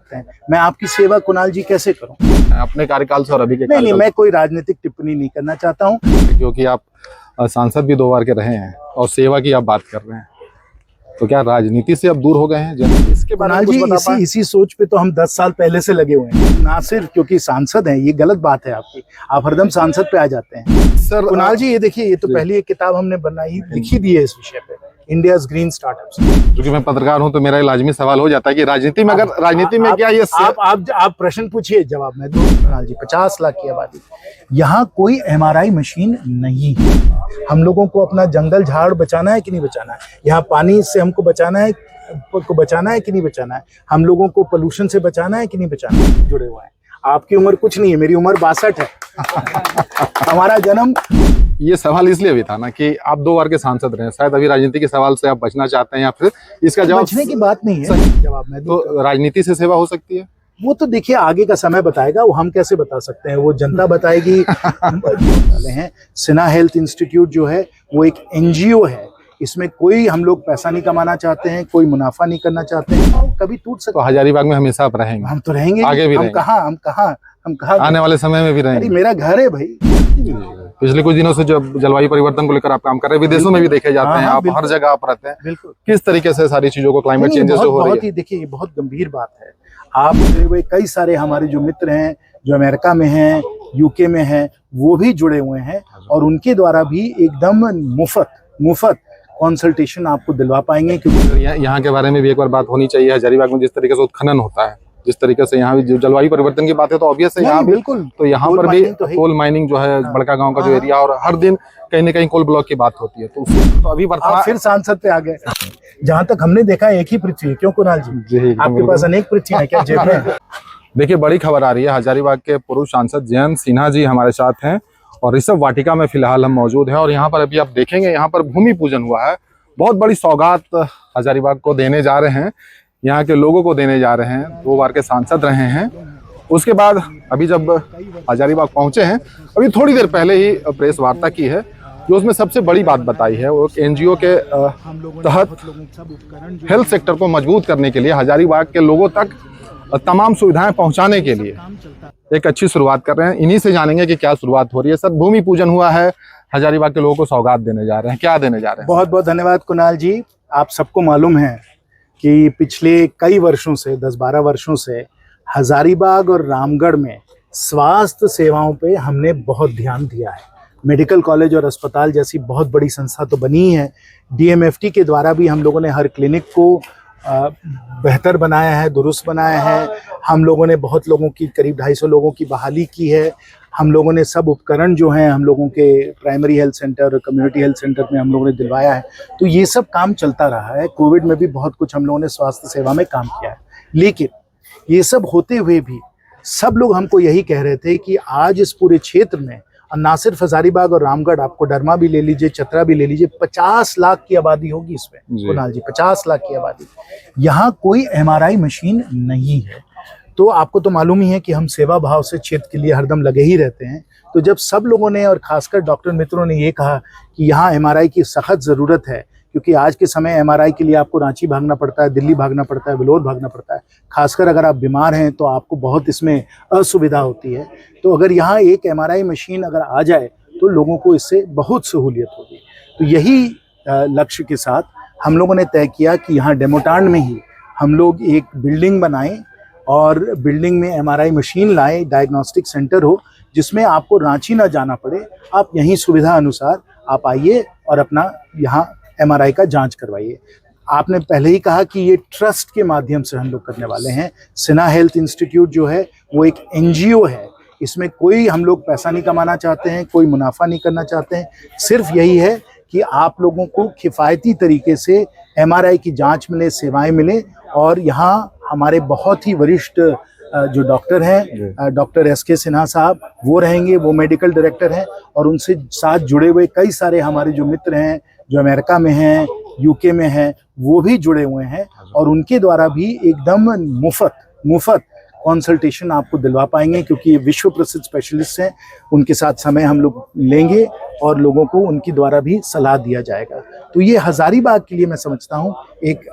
सकते हैं। मैं आपकी सेवा कुणाल जी कैसे करूं? अपने कार्यकाल से और अभी के नहीं, कार्यकाल मैं कोई राजनीतिक टिप्पणी नहीं करना चाहता हूं। से, क्योंकि आप सांसद भी 2 बार के रहे हैं और सेवा की आप बात कर रहे हैं, तो क्या राजनीति से अब दूर हो गए हैं? इसके बारे में कुणाल कुछ जी, बता पाएं? इसी सोच पे तो हम 10 साल पहले से लगे हुए हैं। ना सिर्फ क्योंकि सांसद हैं, ये गलत बात है आपकी, आप हरदम सांसद पे आ जाते हैं। सर कुणाल जी, ये देखिए, ये तो पहली एक किताब हमने बनाई, लिखी दी है इस विषय पे, इंडियाज ग्रीन स्टार्टअप्स। क्योंकि मैं पत्रकार हूं तो मेरा लाजमी सवाल हो जाता है कि राजनीति में, अगर राजनीति में क्या ये आप प्रश्न पूछिए, जवाब मैं दूं। कुणाल जी, 50 लाख की आबादी, यहाँ कोई MRI मशीन नहीं है। हम लोगों को अपना जंगल झाड़ बचाना है कि नहीं बचाना है? यहाँ पानी से हमको बचाना है कि नहीं बचाना है? हम लोगों को पोल्यूशन से बचाना है कि नहीं बचाना है? जुड़े हुए हैं। आपकी उम्र कुछ नहीं है, मेरी उम्र 62 है। हमारा जन्म। ये सवाल इसलिए भी था ना कि आप 2 बार के सांसद रहे हैं, शायद अभी राजनीति के सवाल से आप बचना चाहते हैं, या फिर इसका जवाब बचने की बात नहीं है, जवाब मैं दूं। तो राजनीति से सेवा हो सकती है? वो तो देखिए आगे का समय बताएगा, वो हम कैसे बता सकते हैं, वो जनता बताएगी। वाले हैं सिन्हा हेल्थ इंस्टीट्यूट जो है वो एक NGO है, इसमें कोई हम लोग पैसा नहीं कमाना चाहते हैं, कोई मुनाफा नहीं करना चाहते हैं। कभी टूट सकता तो हजारीबाग में हमेशा आप रहेंगे? हम तो रहेंगे, आगे भी हम रहेंगे। कहाँ आने वाले समय में भी अरे रहेंगे? मेरा घर है भाई। पिछले कुछ दिनों से जब जलवायु परिवर्तन को लेकर आप काम कर रहे हैं, विदेशों में भी देखे जाते हैं, आप हर जगह आप रहते हैं, बिल्कुल। किस तरीके से सारी चीजों को क्लाइमेट चेंजेस हो रही बहुत ही, देखिए, ये बहुत गंभीर बात है। आप वे कई सारे हमारे जो मित्र हैं, जो अमेरिका में हैं, UK में हैं, वो भी जुड़े हुए हैं, और उनके द्वारा भी एकदम मुफ्त कंसल्टेशन आपको दिलवा पाएंगे। क्योंकि यहाँ के बारे में भी एक बार बात होनी चाहिए। हजारीबाग में जिस तरीके से उत्खनन होता है, जिस तरीके से यहाँ भी जलवायु परिवर्तन की बात है, तो ऑब्वियस है यहाँ भी, बिल्कुल, तो यहाँ पर भी कोल माइनिंग जो है, बड़का गांव का जो एरिया, और हर दिन कहीं ना कहीं कोल ब्लॉक की बात होती है, तो अभी आप फिर सांसद पे आ गए। जहाँ तक हमने देखा एक ही पृथ्वी है, क्यों कुणाल जी? आपके पास अनेक पृथ्वी है क्या जेब में? देखिए, बड़ी खबर आ रही है। हजारीबाग के पूर्व सांसद जयंत सिन्हा जी हमारे साथ हैं, और ऋषभ वाटिका में फिलहाल हम मौजूद हैं, और यहाँ पर अभी आप देखेंगे, यहाँ पर भूमि पूजन हुआ है। बहुत बड़ी सौगात हजारीबाग को देने जा रहे हैं, यहाँ के लोगों को देने जा रहे हैं। 2 बार के सांसद रहे हैं। उसके बाद अभी जब हजारीबाग पहुंचे हैं, अभी थोड़ी देर पहले ही प्रेस वार्ता की है, जो उसमें सबसे बड़ी बात बताई है वो NGO के तहत हेल्थ सेक्टर को मजबूत करने के लिए, हजारीबाग के लोगों तक तमाम सुविधाएं पहुंचाने के लिए एक अच्छी शुरुआत कर रहे हैं। इन्हीं से जानेंगे कि क्या शुरुआत हो रही है। सर, भूमि पूजन हुआ है, हजारीबाग के लोगों को सौगात देने जा रहे हैं, क्या देने जा रहे हैं? बहुत बहुत धन्यवाद कुणाल जी। आप सबको मालूम है कि पिछले कई वर्षों से, 10-12 वर्षों से हजारीबाग और रामगढ़ में स्वास्थ्य सेवाओं पे हमने बहुत ध्यान दिया है। मेडिकल कॉलेज और अस्पताल जैसी बहुत बड़ी संस्था तो बनी है। DMFT के द्वारा भी हम लोगों ने हर क्लिनिक को बेहतर बनाया है, दुरुस्त बनाया है। हम लोगों ने बहुत लोगों की, करीब 250 लोगों की बहाली की है। हम लोगों ने सब उपकरण जो हैं हम लोगों के प्राइमरी हेल्थ सेंटर और कम्युनिटी हेल्थ सेंटर में हम लोगों ने दिलवाया है। तो ये सब काम चलता रहा है। कोविड में भी बहुत कुछ हम लोगों ने स्वास्थ्य सेवा में काम किया है। लेकिन ये सब होते हुए भी सब लोग हमको यही कह रहे थे कि आज इस पूरे क्षेत्र में, और ना सिर्फ हजारीबाग और रामगढ़, आपको डरमा भी ले लीजिए, चतरा भी ले लीजिए, 50 लाख की आबादी होगी इसमें कुणाल जी, 50 लाख की आबादी। यहाँ कोई MRI मशीन नहीं है। तो आपको तो मालूम ही है कि हम सेवा भाव से क्षेत्र के लिए हरदम लगे ही रहते हैं। तो जब सब लोगों ने, और खासकर डॉक्टर मित्रों ने ये कहा कि यहाँ MRI की सख्त ज़रूरत है, क्योंकि आज के समय MRI के लिए आपको रांची भागना पड़ता है, दिल्ली भागना पड़ता है, बेलोर भागना पड़ता है। खासकर अगर आप बीमार हैं तो आपको बहुत इसमें असुविधा होती है। तो अगर यहाँ एक MRI मशीन अगर आ जाए तो लोगों को इससे बहुत सहूलियत होगी। तो यही लक्ष्य के साथ हम लोगों ने तय किया कि यहाँ डेमोटांड में ही हम लोग एक बिल्डिंग बनाएं, और बिल्डिंग में MRI मशीन लाएं, डायग्नोस्टिक सेंटर हो, जिसमें आपको रांची ना जाना पड़े। आप यहीं सुविधा अनुसार आप आइए और अपना यहाँ MRI का जांच करवाइए। आपने पहले ही कहा कि ये ट्रस्ट के माध्यम से हम लोग करने वाले हैं। सिन्हा हेल्थ इंस्टीट्यूट जो है वो एक NGO है, इसमें कोई हम लोग पैसा नहीं कमाना चाहते हैं, कोई मुनाफा नहीं करना चाहते हैं। सिर्फ यही है कि आप लोगों को किफ़ायती तरीके से MRI की जांच मिले, सेवाएं मिले। और यहाँ हमारे बहुत ही वरिष्ठ जो डॉक्टर हैं, डॉक्टर SK सिन्हा साहब, वो रहेंगे, वो मेडिकल डायरेक्टर हैं, और उनसे साथ जुड़े हुए कई सारे हमारे जो मित्र हैं, जो अमेरिका में हैं, UK में हैं, वो भी जुड़े हुए हैं, और उनके द्वारा भी एकदम मुफ्त कंसल्टेशन आपको दिलवा पाएंगे, क्योंकि ये विश्व प्रसिद्ध स्पेशलिस्ट हैं। उनके साथ समय हम लोग लेंगे और लोगों को उनके द्वारा भी सलाह दिया जाएगा। तो ये हजारीबाग के लिए मैं समझता हूँ एक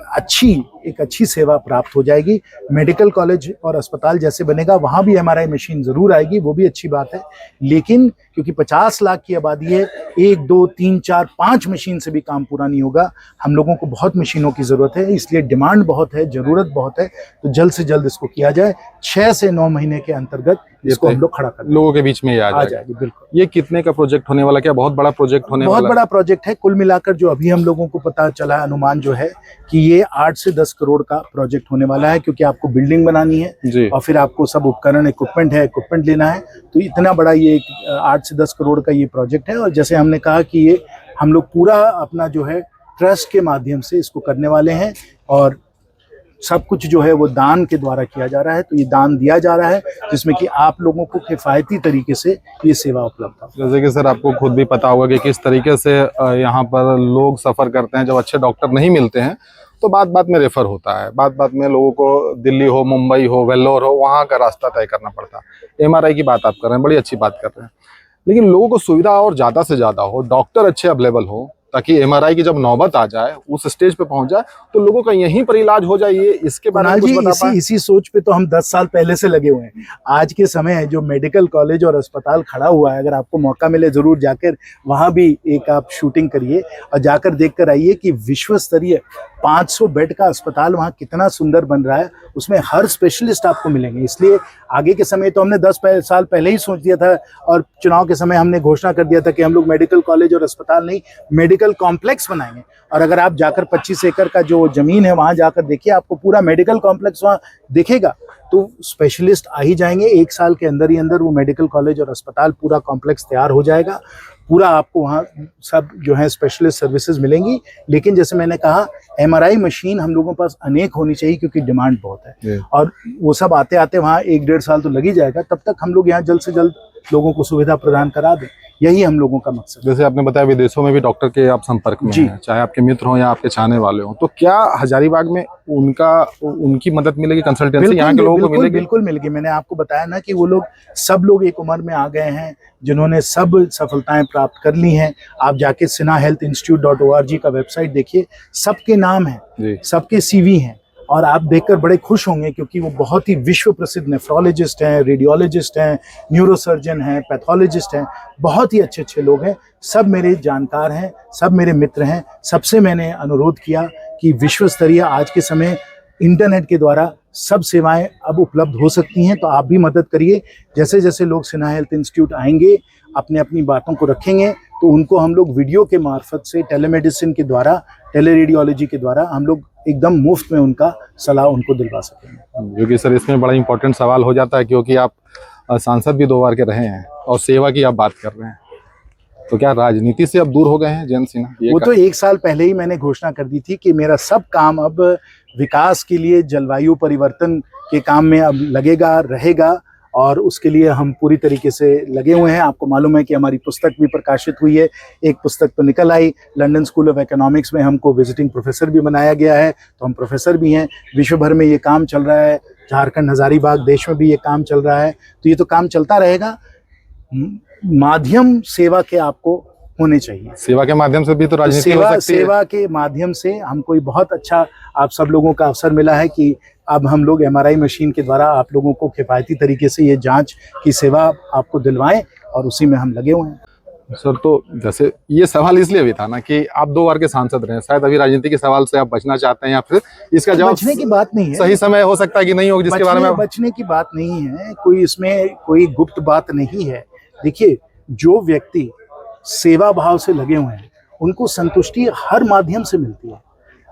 अच्छी सेवा प्राप्त हो जाएगी। मेडिकल कॉलेज और अस्पताल जैसे बनेगा वहाँ भी एमआरआई मशीन ज़रूर आएगी, वो भी अच्छी बात है। लेकिन क्योंकि 50 लाख की आबादी है, 1, 2, 3, 4, 5 मशीन से भी काम पूरा नहीं होगा। हम लोगों को बहुत मशीनों की ज़रूरत है, इसलिए डिमांड बहुत है, ज़रूरत बहुत है। तो जल्द से जल्द इसको किया जाए। 6 से 9 महीने के अंतर्गत इसको हम लोग खड़ा कर लोगों के बीच में ही आ जाएगी। बिल्कुल। ये कितने का प्रोजेक्ट होने वाला, क्या बहुत बड़ा प्रोजेक्ट होने वाला? बहुत बड़ा प्रोजेक्ट है। कुल मिलाकर जो अभी हम लोगों को पता चला, अनुमान जो है कि ये 8 से 10 करोड़ का प्रोजेक्ट होने वाला है, क्योंकि आपको बिल्डिंग बनानी है जी। और फिर आपको सब उपकरण इक्विपमेंट लेना है। तो इतना बड़ा ये 8 से 10 करोड़ का ये प्रोजेक्ट है। और जैसे हमने कहा कि ये हम लोग पूरा अपना जो है ट्रस्ट के माध्यम से इसको करने वाले हैं, और सब कुछ जो है वो दान के द्वारा किया जा रहा है। तो ये दान दिया जा रहा है जिसमें कि आप लोगों को किफायती तरीके से ये सेवा उपलब्ध हो। जैसे कि सर आपको खुद भी पता होगा कि किस तरीके से यहाँ पर लोग सफ़र करते हैं। जब अच्छे डॉक्टर नहीं मिलते हैं तो बात बात में रेफर होता है, बात बात में लोगों को दिल्ली हो, मुंबई हो, वेल्लोर हो, वहाँ का रास्ता तय करना पड़ता है। एमआरआई की बात आप कर रहे हैं, बड़ी अच्छी बात कर रहे हैं। लेकिन लोगों को सुविधा और ज़्यादा से ज़्यादा हो, डॉक्टर अच्छे अवेलेबल हो, ताकि एमआरआई की जब नौबत आ जाए, उस स्टेज पे पहुंच जाए, तो लोगों का यहीं पर इलाज हो जाए। ये इसके बारे में कुछ बता पाएं? इसी सोच पे तो हम 10 साल पहले से लगे हुए हैं। आज के समय जो मेडिकल कॉलेज और अस्पताल खड़ा हुआ है, अगर आपको मौका मिले जरूर जाकर वहां भी एक आप शूटिंग करिए और जाकर देख कर आइए कि विश्व स्तरीय 500 बेड का अस्पताल वहाँ कितना सुंदर बन रहा है। उसमें हर स्पेशलिस्ट आपको मिलेंगे। इसलिए आगे के समय तो हमने 10 साल पहले ही सोच दिया था, और चुनाव के समय हमने घोषणा कर दिया था कि हम लोग मेडिकल कॉलेज और अस्पताल नहीं, मेडिकल कॉम्प्लेक्स बनाएंगे। और अगर आप जाकर 25 एकड़ का जो जमीन है वहां जाकर देखिए, आपको पूरा मेडिकल कॉम्प्लेक्स वहां दिखेगा। तो स्पेशलिस्ट आ ही जाएंगे। 1 साल के अंदर ही अंदर वो मेडिकल कॉलेज और अस्पताल पूरा कॉम्प्लेक्स तैयार हो जाएगा। पूरा आपको वहाँ सब जो है स्पेशलिस्ट सर्विसेज मिलेंगी। लेकिन जैसे मैंने कहा, एमआरआई मशीन हम लोगों के पास अनेक होनी चाहिए, क्योंकि डिमांड बहुत है। और वो सब आते आते वहाँ 1-1.5 साल तो लग ही जाएगा। तब तक हम लोग यहाँ जल्द से जल्द लोगों को सुविधा प्रदान करा दें, यही हम लोगों का मकसद है। जैसे आपने बताया विदेशों में भी डॉक्टर के आप संपर्क में हैं, चाहे आपके मित्र हों या आपके चाहने वाले हों, तो क्या हजारीबाग में उनकी मदद मिलेगी, कंसल्टेंसी यहाँ के लोगों को मिलेगी? बिल्कुल मिलेगी। मैंने आपको बताया ना कि वो लोग सब लोग एक उम्र में आ गए हैं जिन्होंने सब सफलताएं प्राप्त कर ली हैं। आप जाके sinahealthinstitute.org का वेबसाइट देखिए, सबके नाम है, सबके सीवी हैं, और आप देखकर बड़े खुश होंगे, क्योंकि वो बहुत ही विश्व प्रसिद्ध नेफ्रोलॉजिस्ट हैं, रेडियोलॉजिस्ट हैं, न्यूरोसर्जन हैं, पैथोलॉजिस्ट हैं। बहुत ही अच्छे अच्छे लोग हैं। सब मेरे जानकार हैं, सब मेरे मित्र हैं। सबसे मैंने अनुरोध किया कि विश्व स्तरीय आज के समय इंटरनेट के द्वारा सब सेवाएं अब उपलब्ध हो सकती हैं, तो आप भी मदद करिए। जैसे जैसे लोग सिन्हा हेल्थ इंस्टीट्यूट आएंगे, अपनी बातों को रखेंगे, तो उनको हम लोग वीडियो के मार्फत से, टेलीमेडिसिन के द्वारा, टेलीरेडियोलॉजी के द्वारा हम लोग एकदम मुफ्त में उनका सलाह उनको दिलवा सकेंगे। क्योंकि सर इसमें बड़ा इंपॉर्टेंट सवाल हो जाता है, क्योंकि आप सांसद भी 2 बार के रहे हैं और सेवा की आप बात कर रहे हैं, तो क्या राजनीति से अब दूर हो गए हैं जयंत सिन्हा? वो तो 1 साल पहले ही मैंने घोषणा कर दी थी कि मेरा सब काम अब विकास के लिए, जलवायु परिवर्तन के काम में अब लगेगा, रहेगा, और उसके लिए हम पूरी तरीके से लगे हुए हैं। आपको मालूम है कि हमारी पुस्तक भी प्रकाशित हुई है, एक पुस्तक तो निकल आई। लंदन स्कूल ऑफ इकोनॉमिक्स में हमको विजिटिंग प्रोफेसर भी बनाया गया है, तो हम प्रोफेसर भी हैं। विश्व भर में ये काम चल रहा है, झारखंड, हजारीबाग, देश में भी ये काम चल रहा है। तो ये तो काम चलता रहेगा। माध्यम सेवा के आपको होने चाहिए। सेवा के माध्यम से भी तो राजनीति हो सकती है। सेवा के माध्यम से हमको बहुत अच्छा आप सब लोगों का अवसर मिला है कि अब हम लोग एमआरआई मशीन के द्वारा आप लोगों को किफायती तरीके से ये जांच की सेवा आपको दिलवाएं, और उसी में हम लगे हुए हैं। सर तो जैसे ये सवाल इसलिए भी था ना कि आप 2 बार के सांसद रहे, शायद अभी राजनीति के सवाल से आप बचना चाहते हैं, या फिर इसका जवाब बचने की बात नहीं है, सही समय हो सकता है कि नहीं हो, जिसके बारे में बचने की बात नहीं है। कोई इसमें कोई गुप्त बात नहीं है। देखिए, जो व्यक्ति सेवा भाव से लगे हुए हैं उनको संतुष्टि हर माध्यम से मिलती है,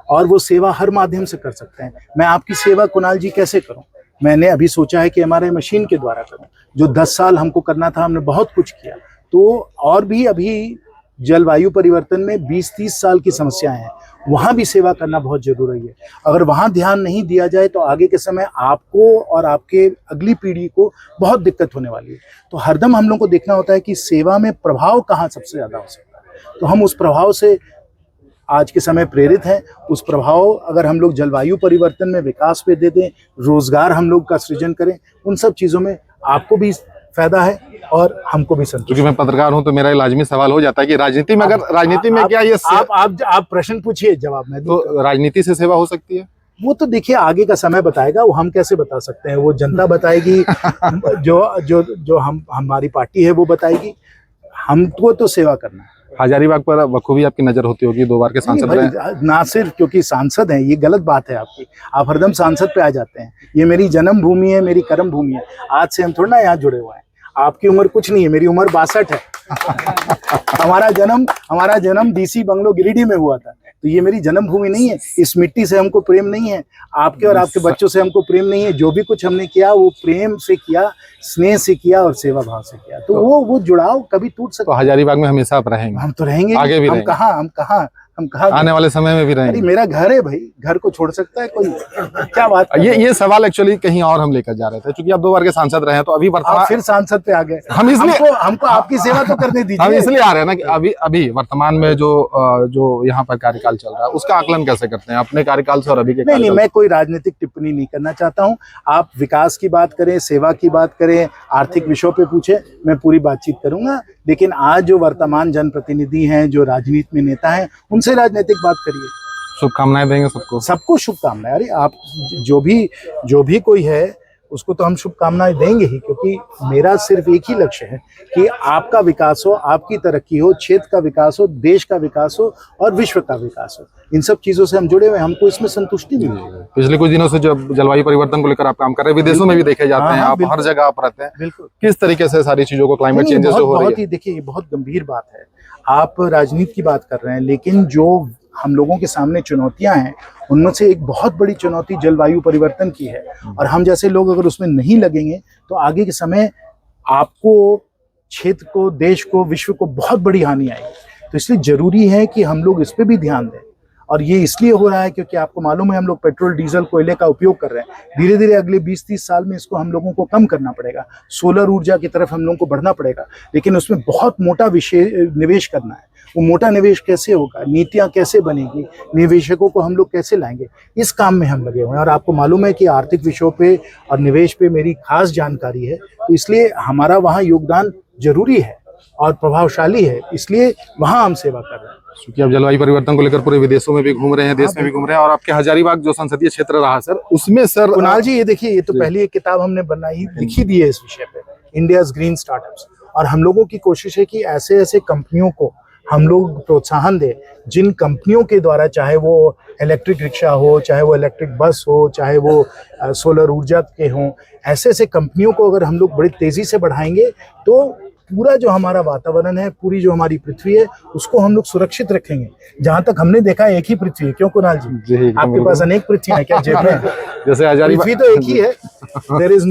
और वो सेवा हर माध्यम से कर सकते हैं। मैं आपकी सेवा कुणाल जी कैसे करूं? मैंने अभी सोचा है कि एमआरआई मशीन के द्वारा करूं। जो 10 साल हमको करना था, हमने बहुत कुछ किया। तो और भी अभी जलवायु परिवर्तन में 20-30 साल की समस्याएं हैं, वहां भी सेवा करना बहुत जरूरी है। अगर वहां ध्यान नहीं दिया जाए तो आगे के समय आपको और आपके अगली पीढ़ी को बहुत दिक्कत होने वाली है। तो हरदम हम लोग को देखना होता है कि सेवा में प्रभाव कहाँ सबसे ज्यादा हो सकता है। तो हम उस प्रभाव से आज के समय प्रेरित हैं। उस प्रभाव अगर हम लोग जलवायु परिवर्तन में विकास पे दे दें, रोजगार हम लोग का सृजन करें, उन सब चीज़ों में आपको भी फायदा है और हमको भी संतुष्टि। क्योंकि मैं पत्रकार हूं तो मेरा ये लाजमी सवाल हो जाता है कि राजनीति में, अगर राजनीति में क्या ये आप प्रश्न पूछिए, जवाब मैं दूं। तो राजनीति से सेवा हो सकती है? वो तो देखिए आगे का समय बताएगा, वो हम कैसे बता सकते हैं, वो जनता बताएगी। जो हमारी पार्टी है वो बताएगी, हमको तो सेवा करना है। हजारीबाग पर बखूबी आपकी नजर होती होगी, 2 बार के सांसद नहीं रहे। भाई, ना सिर्फ क्योंकि सांसद हैं, ये गलत बात है आपकी। आप हरदम सांसद पे आ जाते हैं। ये मेरी जन्म भूमि है, मेरी कर्म भूमि है। आज से हम थोड़ा ना यहाँ जुड़े हुए हैं। आपकी उम्र कुछ नहीं है, मेरी उम्र 62 है। हमारा जन्म डीसी बंगलो गिरिडीह में हुआ था, तो ये मेरी जन्मभूमि नहीं है। इस मिट्टी से हमको प्रेम नहीं है, आपके और आपके बच्चों से हमको प्रेम नहीं है। जो भी कुछ हमने किया वो प्रेम से किया, स्नेह से किया और सेवा भाव से किया। तो वो जुड़ाव कभी टूट सकता तो हजारीबाग में हमेशा आप रहेंगे? हम तो रहेंगे, आगे भी हम रहेंगे। कहाँ आने वाले समय में भी अरे रहेंगे? मेरा घर है भाई, घर को छोड़ सकता है कोई? क्या बात कर रहे हैं? ये सवाल एक्चुअली कहीं और हम लेकर जा रहे थे, क्योंकि आप 2 बार के सांसद रहे हैं, तो अभी आप वर्तमान फिर सांसद पे आ गए। हम इसलिए हमको आपकी सेवा तो करने हम दीजिए। इसलिए आ रहे हैं ना कि अभी वर्तमान में जो यहाँ पर कार्यकाल चल रहा है उसका आकलन कैसे करते हैं अपने कार्यकाल से और अभी के नहीं, कार्यकाल मैं कोई राजनीतिक टिप्पणी नहीं करना चाहता हूँ। आप विकास की बात करें, सेवा की बात करें, आर्थिक विषयों पे पूछे, मैं पूरी बातचीत करूंगा। लेकिन आज जो वर्तमान जनप्रतिनिधि हैं, जो राजनीति में नेता हैं, उनसे राजनीतिक बात करिए। शुभकामनाएं देंगे सबको शुभकामनाएं। अरे आप जो भी कोई है उसको तो हम शुभकामनाएं देंगे ही, क्योंकि मेरा सिर्फ एक ही लक्ष्य है कि आपका विकास हो, आपकी तरक्की हो, क्षेत्र का विकास हो, देश का विकास हो और विश्व का विकास हो। इन सब चीजों से हम जुड़े हुए हैं, हमको इसमें संतुष्टि मिली है। पिछले कुछ दिनों से जब जलवायु परिवर्तन को लेकर आप काम कर रहे हैं, विदेशों में भी देखे जाते हैं, आप हर जगह आप रहते हैं, बिल्कुल। किस तरीके से सारी चीजों को क्लाइमेट चेंजेस जो हो रही है? देखिए, ये बहुत गंभीर बात है। आप राजनीति की बात कर रहे हैं, लेकिन जो हम लोगों के सामने चुनौतियां हैं, उनमें से एक बहुत बड़ी चुनौती जलवायु परिवर्तन की है। और हम जैसे लोग अगर उसमें नहीं लगेंगे तो आगे के समय आपको, क्षेत्र को, देश को, विश्व को बहुत बड़ी हानि आएगी। तो इसलिए जरूरी है कि हम लोग इस पे भी ध्यान दें। और ये इसलिए हो रहा है क्योंकि आपको मालूम है हम लोग पेट्रोल, डीजल, कोयले का उपयोग कर रहे हैं। धीरे धीरे अगले 20-30 साल में इसको हम लोगों को कम करना पड़ेगा। सोलर ऊर्जा की तरफ हम लोगों को बढ़ना पड़ेगा, लेकिन उसमें बहुत मोटा निवेश करना है। वो मोटा निवेश कैसे होगा, नीतियां कैसे बनेगी, निवेशकों को हम लोग कैसे लाएंगे, इस काम में हम लगे हुए हैं। और आपको मालूम है कि आर्थिक विषयों पे और निवेश पे मेरी खास जानकारी है, तो इसलिए हमारा वहाँ योगदान जरूरी है और प्रभावशाली है, इसलिए वहाँ हम सेवा कर रहे हैं। क्योंकि आप जलवायु परिवर्तन को लेकर पूरे विदेशों में भी घूम रहे हैं, देश में भी घूम रहे हैं, और आपके हजारीबाग जो संसदीय क्षेत्र रहा सर, उसमें सर कुणाल जी, ये देखिए, ये तो पहली एक किताब हमने बनाई, लिखी दी है इस विषय पे, इंडियाज ग्रीन स्टार्टअप्स। और हम लोगों की कोशिश है कि ऐसे ऐसे कंपनियों को हम लोग प्रोत्साहन दें, जिन कंपनियों के द्वारा, चाहे वो इलेक्ट्रिक रिक्शा हो, चाहे वो इलेक्ट्रिक बस हो, चाहे वो सोलर ऊर्जा के हों, ऐसे ऐसे कंपनियों को अगर हम लोग बड़ी तेजी से बढ़ाएंगे तो पूरा जो हमारा वातावरण है, पूरी जो हमारी पृथ्वी है, उसको हम लोग सुरक्षित रखेंगे। जहां तक हमने देखा है एक ही पृथ्वी है, क्यों कुणाल जी? आपके पास अनेक पृथ्वी है क्या जेब में? जैसे हजारीबाग, पृथ्वी तो एक ही है, there is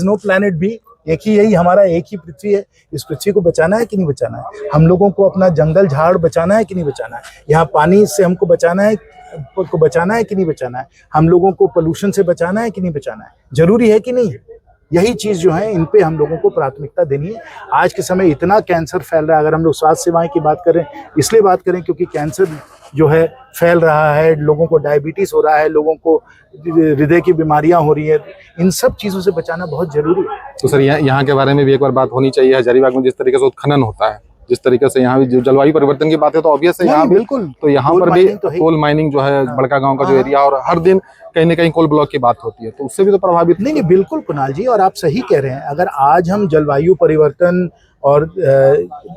no planet B, एक ही, यही हमारा एक ही पृथ्वी है। इस पृथ्वी को बचाना है कि नहीं बचाना है? हम लोगों को अपना जंगल झाड़ बचाना है कि नहीं बचाना है? यहाँ पानी से हमको बचाना है कि नहीं बचाना है? हम लोगों को पोल्यूशन से बचाना है कि नहीं बचाना है? जरूरी है कि नहीं? यही चीज जो है, इन पे हम लोगों को प्राथमिकता देनी है। आज के समय इतना कैंसर फैल रहा है, अगर हम लोग स्वास्थ्य सेवाएं की बात करें, इसलिए बात करें क्योंकि कैंसर जो है फैल रहा है, लोगों को डायबिटीज हो रहा है, लोगों को हृदय की बीमारियां हो रही है। इन सब चीजों से बचाना बहुत जरूरी है। तो सर यहाँ के बारे में भी एक बार बात होनी चाहिए। हजारीबाग में जिस तरीके से उत्खनन होता है, जिस तरीके से यहाँ भी जो जलवायु परिवर्तन की बात है, तो ऑब्वियस है यहाँ बिल्कुल, तो यहाँ पर भी कोल माइनिंग जो है, बड़का गांव का जो एरिया, और हर दिन कहीं ना कहीं कोल ब्लॉक की बात होती है, तो उससे भी तो प्रभावित। नहीं, बिल्कुल कुणाल जी, और आप सही कह रहे हैं। अगर आज हम जलवायु परिवर्तन और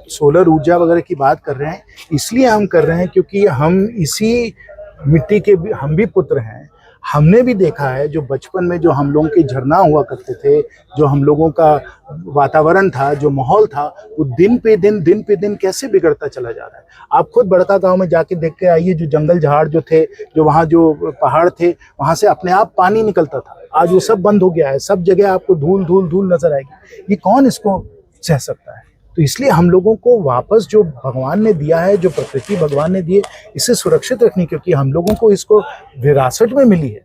सोलर ऊर्जा वगैरह की बात कर रहे हैं, इसलिए हम कर रहे हैं क्योंकि हम इसी मिट्टी के हम भी पुत्र हैं। हमने भी देखा है जो बचपन में जो हम लोगों के झरना हुआ करते थे, जो हम लोगों का वातावरण था, जो माहौल था, वो दिन पे दिन कैसे बिगड़ता चला जा रहा है। आप खुद बड़का गांव में जाके देख के आइए, जो जंगल झाड़ जो थे, जो वहाँ जो पहाड़ थे, वहाँ से अपने आप पानी निकलता था। आज वो सब बंद हो गया है, सब जगह आपको धूल धूल धूल नजर आएगी। ये कौन इसको सह सकता है? तो इसलिए हम लोगों को वापस जो भगवान ने दिया है, जो प्रकृति भगवान ने दी है, इसे सुरक्षित रखनी, क्योंकि हम लोगों को इसको विरासत में मिली है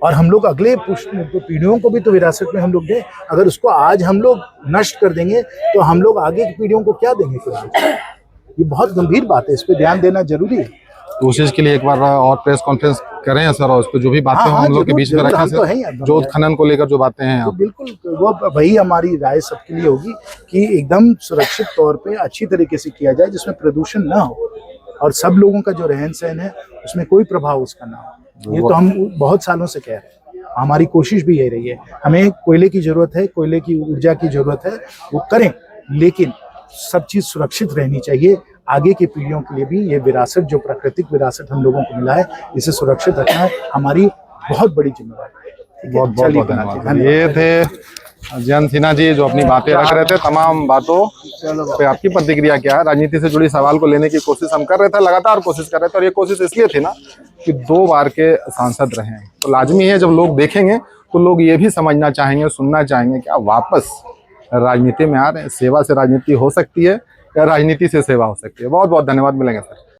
और हम लोग अगले पीढ़ियों को भी तो विरासत में हम लोग दें। अगर उसको आज हम लोग नष्ट कर देंगे तो हम लोग आगे की पीढ़ियों को क्या देंगे? ये बहुत गंभीर बात है, इस पर ध्यान देना जरूरी है। तो उस चीज के लिए एक बार और प्रेस कॉन्फ्रेंस करें सर, और उस पर जो भी बातें हाँ, हो हाँ, हम लोग के जरूर, बीच में जरूर, रखें हम तो हैं ही सर, एकदम जोत यार। खनन को लेकर जो बातें हैं तो आप। बिल्कुल वो वही हमारी राय सबके लिए होगी कि एकदम सुरक्षित तौर पे अच्छी तरीके से किया जाए, जिसमें प्रदूषण ना हो और सब लोगों का जो रहन सहन है उसमें कोई प्रभाव उसका ना हो। ये तो हम बहुत सालों से कह रहे हैं, हमारी कोशिश भी यही रही है। हमें कोयले की जरूरत है, कोयले की ऊर्जा की जरूरत है, वो करें, लेकिन सब चीज सुरक्षित रहनी चाहिए। आगे की पीढ़ियों के लिए भी ये विरासत, जो प्राकृतिक विरासत हम लोगों को मिला है, इसे सुरक्षित रखना हमारी बहुत बड़ी जिम्मेदारी है। ठीक है? बहुत बहुत चलिए, बहुत धन्यवाद। ये थे जयंत सिन्हा जी जो अपनी बातें रख रहे थे। तमाम बातों पे आपकी प्रतिक्रिया क्या है? राजनीति से जुड़ी सवाल को लेने की कोशिश हम कर रहे थे, लगातार कोशिश कर रहे थे, और ये कोशिश इसलिए थी ना कि 2 बार के सांसद रहे हैं, तो लाजमी है जब लोग देखेंगे तो लोग ये भी समझना चाहेंगे, सुनना चाहेंगे कि आप वापस राजनीति में आ रहे हैं। सेवा से राजनीति हो सकती है या राजनीति से सेवा हो सकती है। बहुत बहुत धन्यवाद, मिलेंगे सर।